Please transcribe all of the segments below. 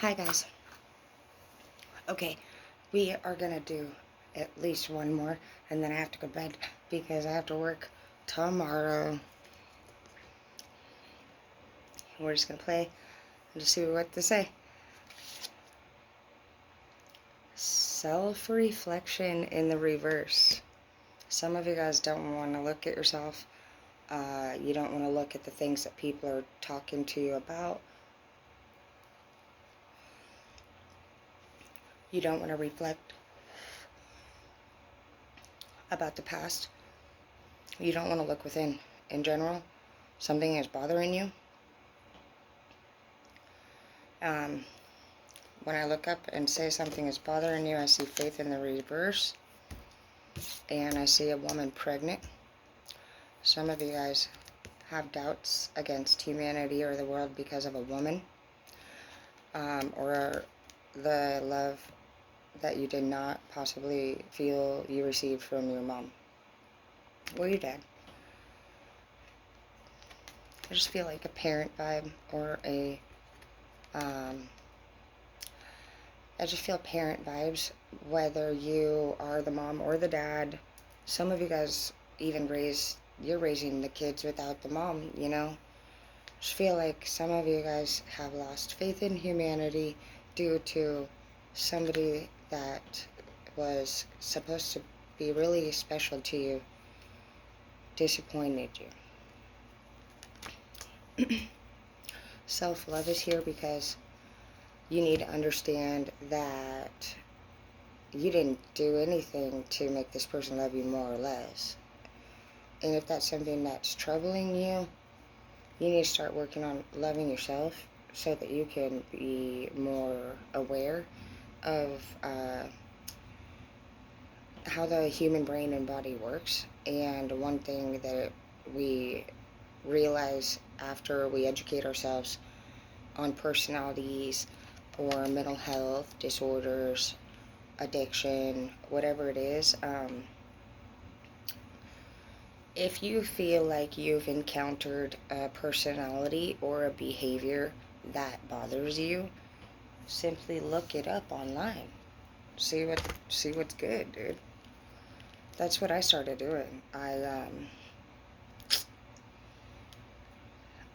Hi guys. Okay, we are gonna do at least one more and then I have to go to bed because I have to work tomorrow. We're just gonna play and just see what to say. Self-reflection in the reverse. Some of you guys don't want to look at yourself. You don't want to look at the things that people are talking to you about. You don't want to reflect about the past. You don't want to look within. In general, something is bothering you. Um, when I look up and say something is bothering you, I see faith in the reverse. And I see a woman pregnant. Some of you guys have doubts against humanity or the world because of a woman. Or the love that you did not possibly feel you received from your mom or your dad. I just feel like a parent vibe or I just feel parent vibes, whether you are the mom or the dad. Some of you guys even you're raising the kids without the mom, you know? I just feel like some of you guys have lost faith in humanity due to somebody that was supposed to be really special to you disappointed you. Self-love is here because you need to understand that you didn't do anything to make this person love you more or less. And if that's something that's troubling you, you need to start working on loving yourself so that you can be more aware of how the human brain and body works. And one thing that we realize after we educate ourselves on personalities or mental health disorders, addiction, whatever it is, if you feel like you've encountered a personality or a behavior that bothers you, simply look it up online. See what's good, dude. That's what I started doing. I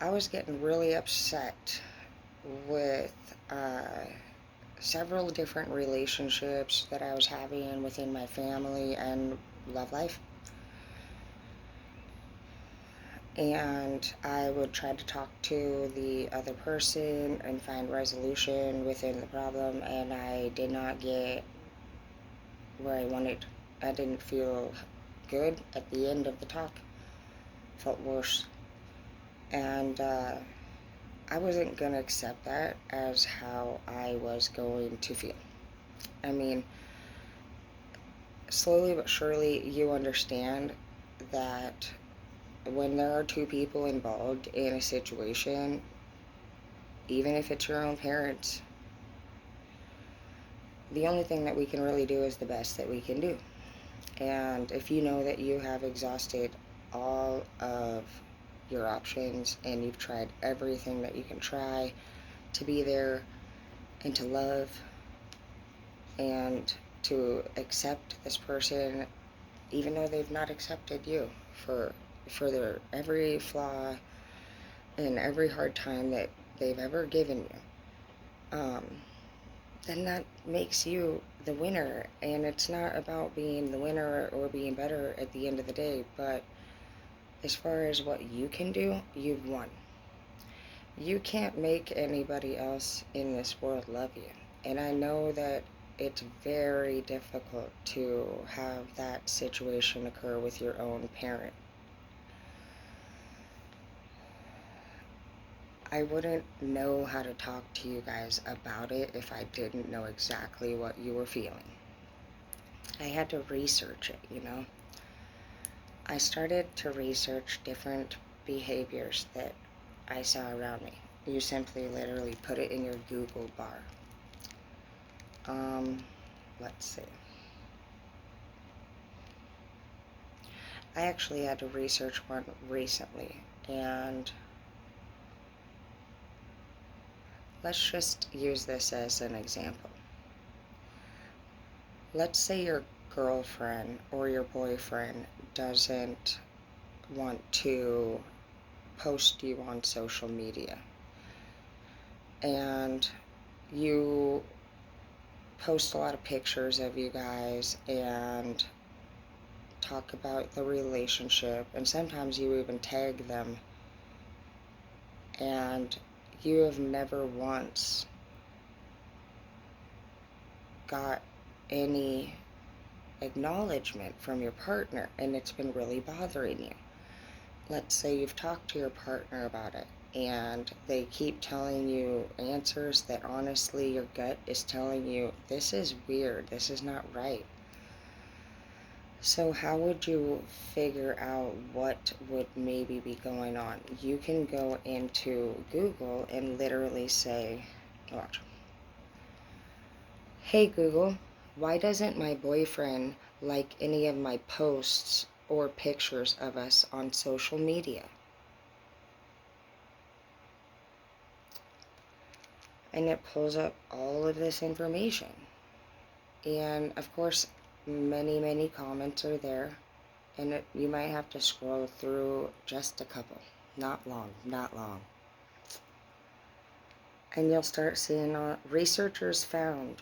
was getting really upset with several different relationships that I was having within my family and love life. And I would try to talk to the other person and find resolution within the problem, and I did not get where I wanted. I didn't feel good at the end of the talk. Felt worse. And I wasn't going to accept that as how I was going to feel. I mean, slowly but surely you understand that when there are two people involved in a situation, even if it's your own parents, the only thing that we can really do is the best that we can do. And if you know that you have exhausted all of your options and you've tried everything that you can try to be there and to love and to accept this person, even though they've not accepted you for their every flaw and every hard time that they've ever given you, then that makes you the winner. And it's not about being the winner or being better at the end of the day, but as far as what you can do, you've won. You can't make anybody else in this world love you. And I know that it's very difficult to have that situation occur with your own parent. I wouldn't know how to talk to you guys about it if I didn't know exactly what you were feeling. I had to research it, you know. I started to research different behaviors that I saw around me. You simply literally put it in your Google bar. Let's see. I actually had to research one recently, and Let's just use this as an example. Let's say your girlfriend or your boyfriend doesn't want to post you on social media, and you post a lot of pictures of you guys and talk about the relationship, and sometimes you even tag them, and you have never once got any acknowledgement from your partner, and it's been really bothering you. Let's say you've talked to your partner about it, and they keep telling you answers that honestly your gut is telling you, this is weird, this is not right. So how would you figure out what would maybe be going on? You can go into Google and literally say, watch, hey Google, why doesn't my boyfriend like any of my posts or pictures of us on social media? And it pulls up all of this information. And of course, many comments are there. And you might have to scroll through just a couple. Not long, not long. And you'll start seeing researchers found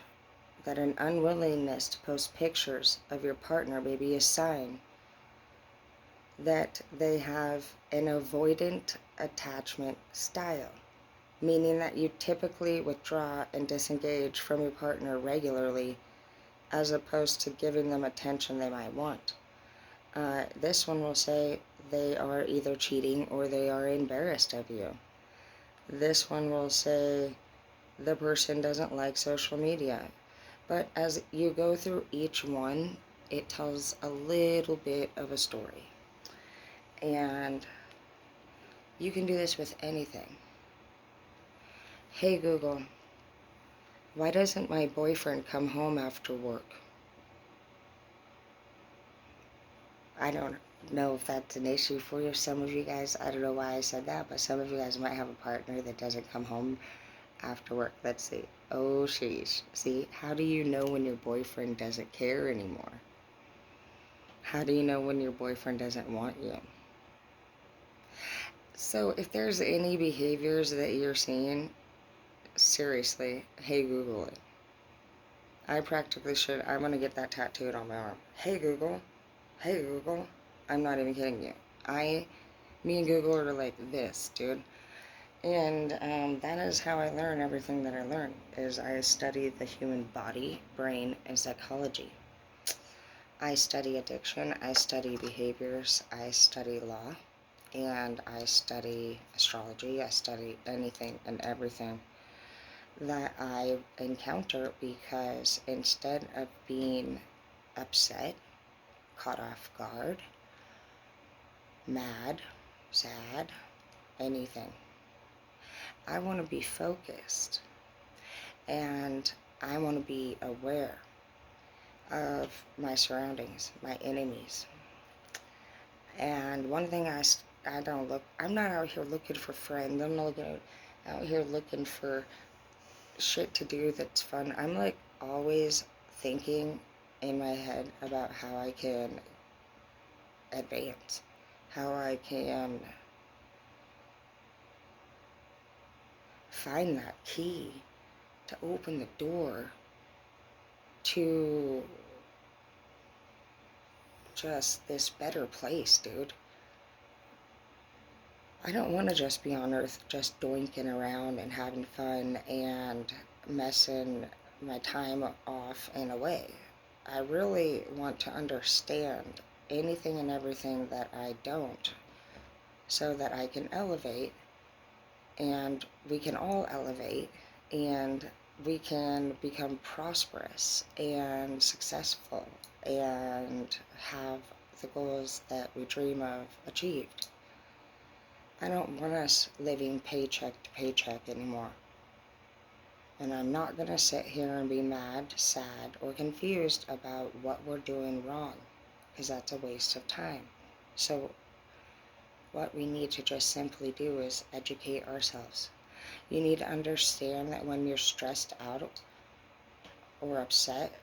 that an unwillingness to post pictures of your partner may be a sign that they have an avoidant attachment style, meaning that you typically withdraw and disengage from your partner regularly as opposed to giving them attention they might want. This one will say they are either cheating or they are embarrassed of you. This one will say the person doesn't like social media. But as you go through each one, it tells a little bit of a story. And you can do this with anything. Hey Google, why doesn't my boyfriend come home after work? I don't know if that's an issue for you. Some of you guys, I don't know why I said that, but some of you guys might have a partner that doesn't come home after work. Let's see. Oh, sheesh. See, how do you know when your boyfriend doesn't care anymore? How do you know when your boyfriend doesn't want you? So if there's any behaviors that you're seeing, seriously, hey Google it. I practically should. I'm going to get that tattooed on my arm. Hey Google. Hey Google. I'm not even kidding you. Me and Google are like this, dude. And that is how I learn everything that I learn, is I study the human body, brain, and psychology. I study addiction, I study behaviors, I study law, and I study astrology. I study anything and everything that I encounter, because instead of being upset, caught off guard, mad, sad, anything, I want to be focused, and I want to be aware of my surroundings, my enemies. And one thing I'm not out here looking for friends. I'm not out here looking for shit to do that's fun. I'm like always thinking in my head about how I can advance, how I can find that key to open the door to just this better place, dude. I don't want to just be on Earth just doinking around and having fun and messing my time off and away. I really want to understand anything and everything that I don't, so that I can elevate, and we can all elevate, and we can become prosperous and successful and have the goals that we dream of achieved. I don't want us living paycheck to paycheck anymore. And I'm not going to sit here and be mad, sad, or confused about what we're doing wrong, because that's a waste of time. So what we need to just simply do is educate ourselves. You need to understand that when you're stressed out or upset,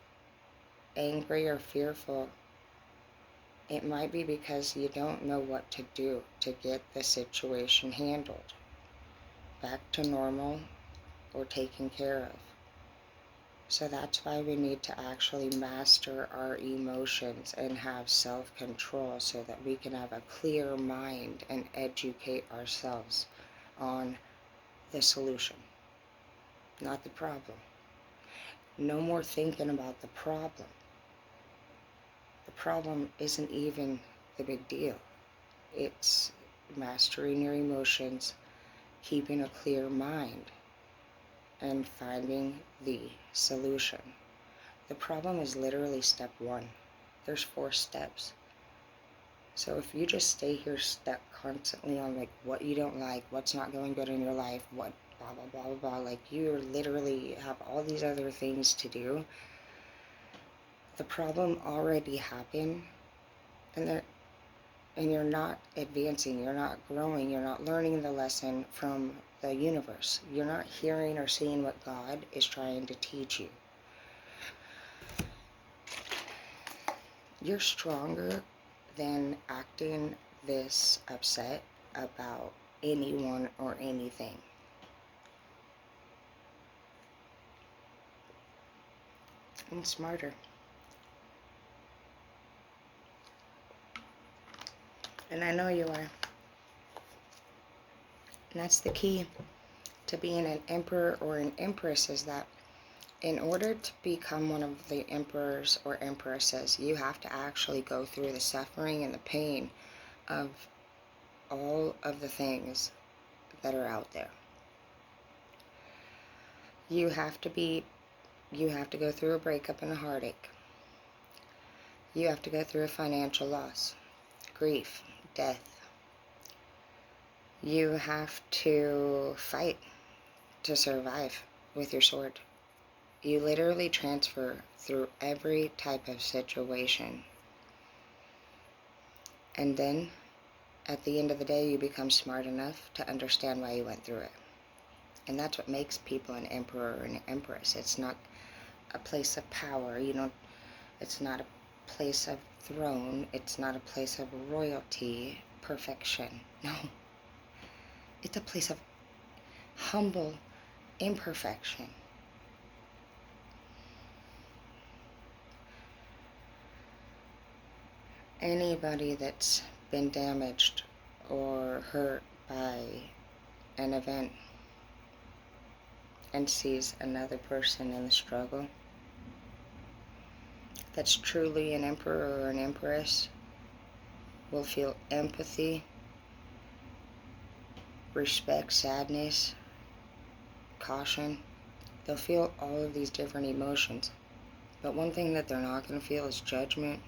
angry or fearful, it might be because you don't know what to do to get the situation handled back to normal or taken care of. So that's why we need to actually master our emotions and have self-control so that we can have a clear mind and educate ourselves on the solution, not the problem. No more thinking about the problem. The problem isn't even the big deal. It's mastering your emotions, keeping a clear mind, and finding the solution. The problem is literally step one. There's 4 steps. So if you just stay here stuck constantly on like what you don't like, what's not going good in your life, what blah blah blah blah blah, like you literally have all these other things to do, the problem already happened, and you're not advancing, you're not growing, you're not learning the lesson from the universe. You're not hearing or seeing what God is trying to teach you. You're stronger than acting this upset about anyone or anything. I'm smarter. And I know you are. And that's the key to being an emperor or an empress, is that in order to become one of the emperors or empresses, you have to actually go through the suffering and the pain of all of the things that are out there. You have to go through a breakup and a heartache. You have to go through a financial loss, grief, death. You have to fight to survive with your sword. You literally transfer through every type of situation. And then, at the end of the day, you become smart enough to understand why you went through it. And that's what makes people an emperor or an empress. It's not a place of power. It's not a place of throne. It's not a place of royalty, perfection. No. It's a place of humble imperfection. Anybody that's been damaged or hurt by an event and sees another person in the struggle, that's truly an emperor or an empress, will feel empathy, respect, sadness, caution. They'll feel all of these different emotions. But one thing that they're not going to feel is judgment.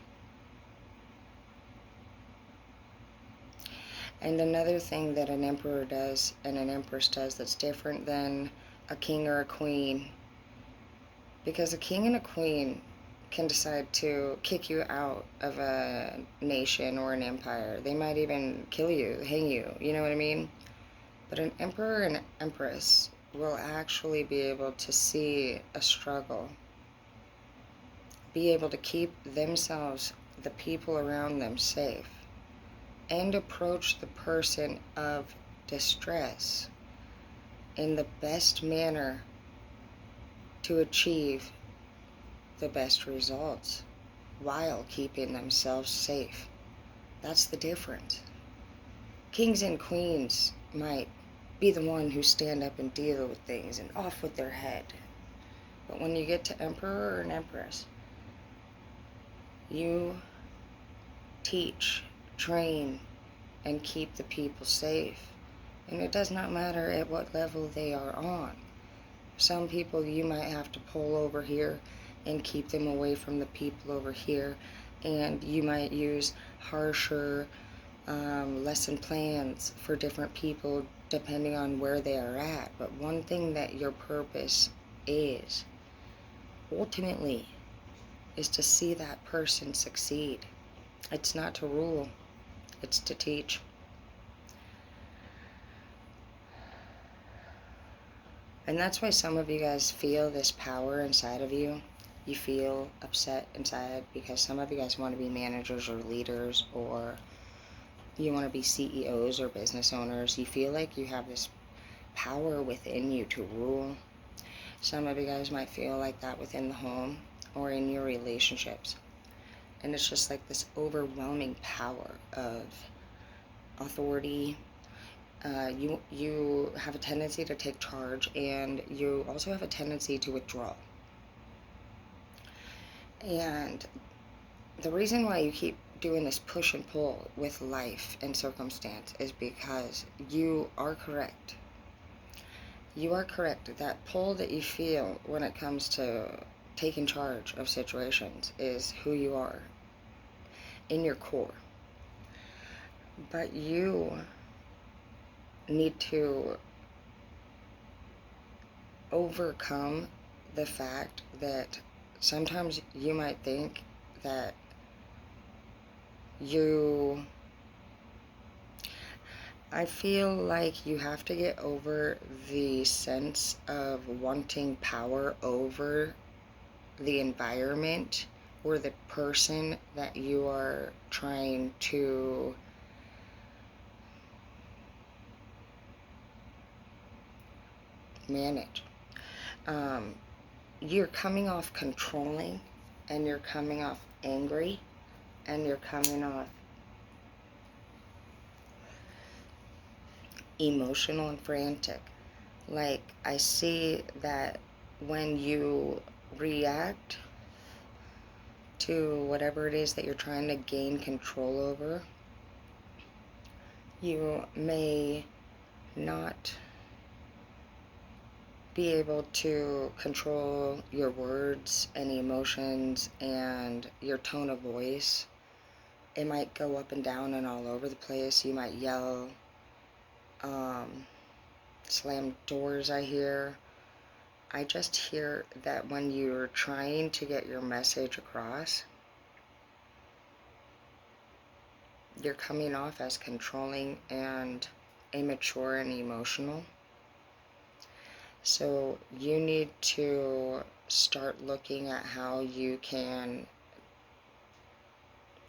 And another thing that an emperor does and an empress does that's different than a king or a queen, because a king and a queen can decide to kick you out of a nation or an empire. They might even kill you, hang you, you know what I mean? But an emperor and empress will actually be able to see a struggle, be able to keep themselves, the people around them, safe, and approach the person of distress in the best manner to achieve the best results while keeping themselves safe. That's the difference. Kings and queens might be the one who stand up and deal with things and off with their head. But when you get to emperor or an empress, you teach, train, and keep the people safe. And it does not matter at what level they are on. Some people you might have to pull over here and keep them away from the people over here. And you might use harsher lesson plans for different people depending on where they are at. But one thing that your purpose is, ultimately, is to see that person succeed. It's not to rule, it's to teach. And that's why some of you guys feel this power inside of you. You feel upset inside because some of you guys want to be managers or leaders, or you want to be CEOs or business owners. You feel like you have this power within you to rule. Some of you guys might feel like that within the home or in your relationships. And it's just like this overwhelming power of authority. You have a tendency to take charge, and you also have a tendency to withdraw. And the reason why you keep doing this push and pull with life and circumstance is because you are correct. You are correct. That pull that you feel when it comes to taking charge of situations is who you are in your core. But you need to overcome the fact that sometimes you might think that I feel like you have to get over the sense of wanting power over the environment or the person that you are trying to manage. You're coming off controlling, and you're coming off angry, and you're coming off emotional and frantic. Like, I see that when you react to whatever it is that you're trying to gain control over, you may not be able to control your words and emotions and your tone of voice. It might go up and down and all over the place. You might yell, slam doors, I hear. I just hear that when you're trying to get your message across, you're coming off as controlling and immature and emotional. So you need to start looking at how you can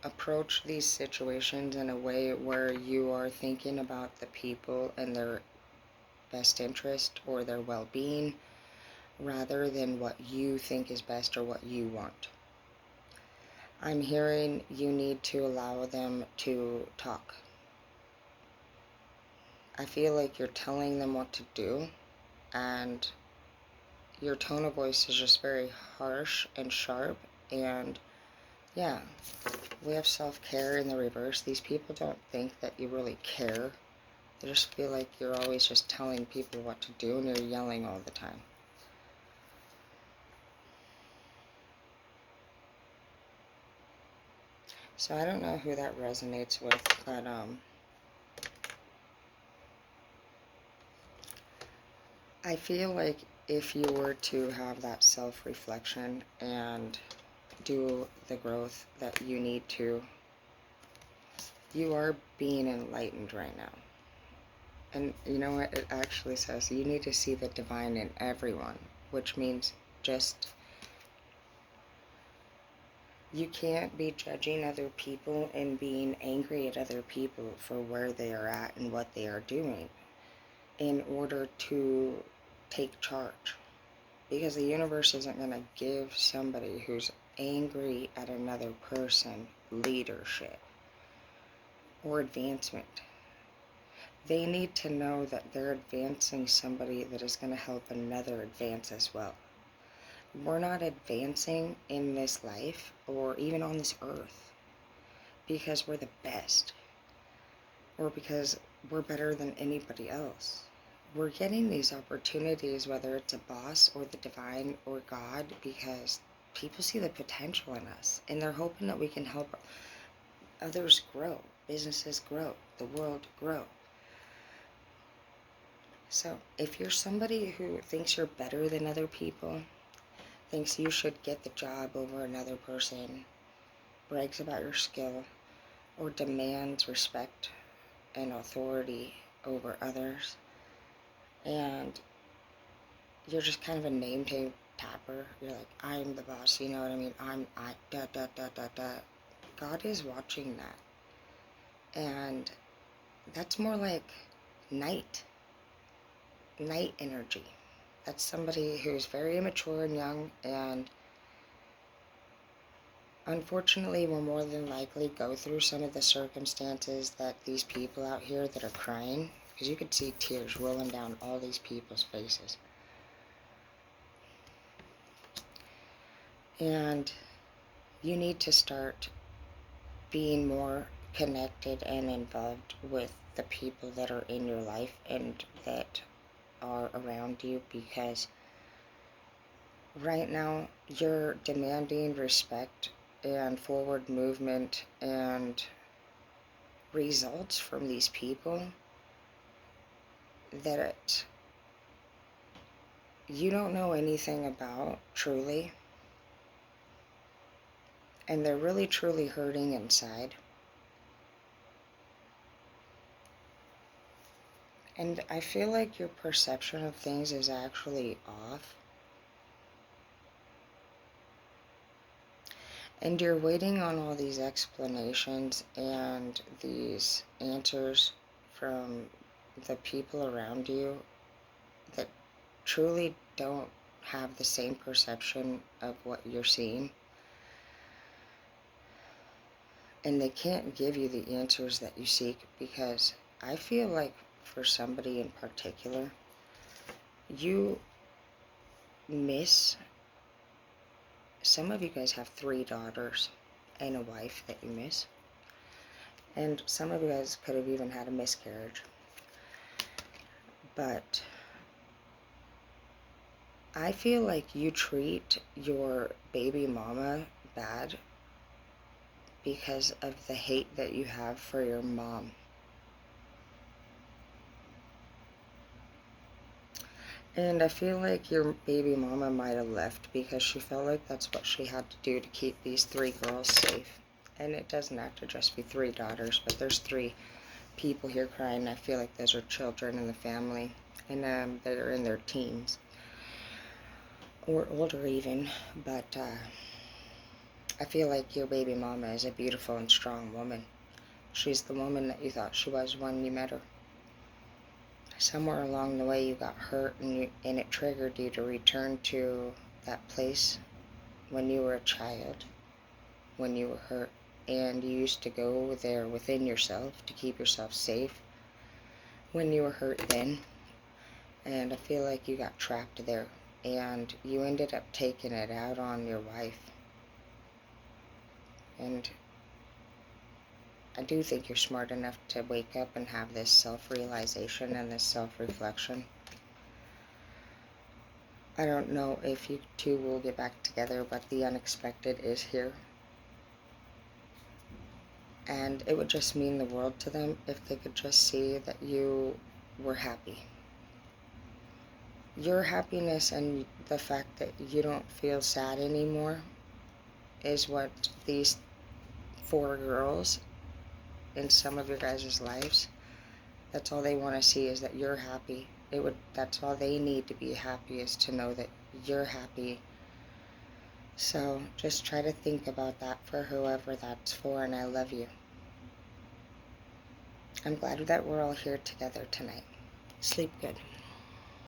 approach these situations in a way where you are thinking about the people and their best interest or their well-being, rather than what you think is best or what you want. I'm hearing you need to allow them to talk. I feel like you're telling them what to do, and your tone of voice is just very harsh and sharp. And yeah, we have self-care in the reverse. These people don't think that you really care. They just feel like you're always just telling people what to do, and you're yelling all the time. So I don't know who that resonates with, but I feel like if you were to have that self-reflection and do the growth that you need to, you are being enlightened right now. And you know what it actually says? You need to see the divine in everyone, which means just you can't be judging other people and being angry at other people for where they are at and what they are doing in order to take charge. Because the universe isn't going to give somebody who's angry at another person leadership or advancement. They need to know that they're advancing somebody that is going to help another advance as well. We're not advancing in this life or even on this earth because we're the best or because we're better than anybody else. We're getting these opportunities, whether it's a boss or the divine or God, because people see the potential in us and they're hoping that we can help others grow, businesses grow, the world grow. So if you're somebody who thinks you're better than other people, thinks you should get the job over another person, brags about your skill, or demands respect and authority over others, and you're just kind of a name tapper. You're like, I'm the boss, you know what I mean? I, da, da, da, da, da. God is watching that. And that's more like night energy. That's somebody who's very immature and young, and unfortunately will more than likely go through some of the circumstances that these people out here that are crying, because you could see tears rolling down all these people's faces. And you need to start being more connected and involved with the people that are in your life and that are around you, because right now you're demanding respect and forward movement and results from these people that you don't know anything about truly, and they're really truly hurting inside. And I feel like your perception of things is actually off. And you're waiting on all these explanations and these answers from the people around you that truly don't have the same perception of what you're seeing. And they can't give you the answers that you seek, because I feel like for somebody in particular, you miss. Some of you guys have 3 daughters and a wife that you miss. And some of you guys could have even had a miscarriage. But I feel like you treat your baby mama bad because of the hate that you have for your mom. And I feel like your baby mama might have left because she felt like that's what she had to do to keep these 3 girls safe. And it doesn't have to just be 3 daughters, but there's 3 people here crying. I feel like those are children in the family, and that are in their teens or older even. But I feel like your baby mama is a beautiful and strong woman. She's the woman that you thought she was when you met her. Somewhere along the way you got hurt, and it triggered you to return to that place when you were a child, when you were hurt, and you used to go there within yourself to keep yourself safe when you were hurt then. And I feel like you got trapped there, and you ended up taking it out on your wife. And I do think you're smart enough to wake up and have this self-realization and this self-reflection. I don't know if you two will get back together, but the unexpected is here. And it would just mean the world to them if they could just see that you were happy. Your happiness and the fact that you don't feel sad anymore is what these 4 girls in some of your guys' lives, that's all they want to see, is that you're happy. That's all they need to be happy, is to know that you're happy. So just try to think about that for whoever that's for, and I love you. I'm glad that we're all here together tonight. Sleep good.